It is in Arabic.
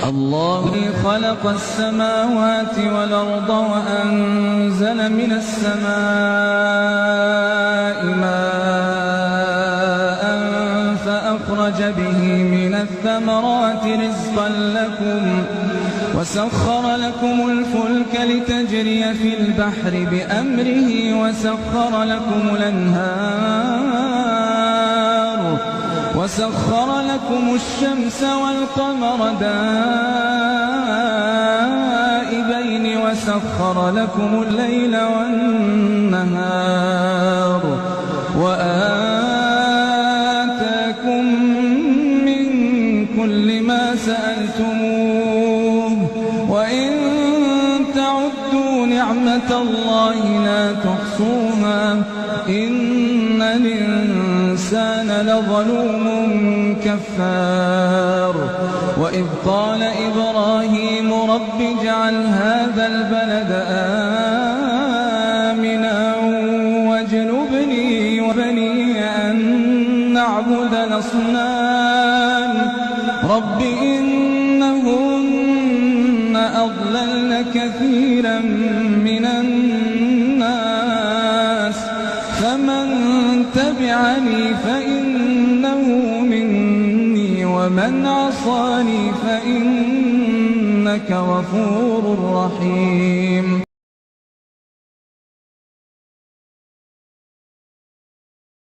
الله خلق السماوات والأرض وأنزل من السماء ماء فأخرج به من الثمرات رزقا لكم وسخر لكم الفلك لتجري في البحر بأمره وسخر لكم الشمس والقمر دائبين وسخر لكم الليل والنهار وآتاكم من كل ما سألتموه وإن تعدوا نعمة الله لا تحصوها إن الإنسان لظلوم كفار وإذ قال إبراهيم رب اجعل هذا البلد آمنا واجنبني وبني أن نعبد الأصنام رب إنهن أضللن كثيرا من الناس فمن تبعني فإنه مني ومن عصاني فإنك غفور رحيم.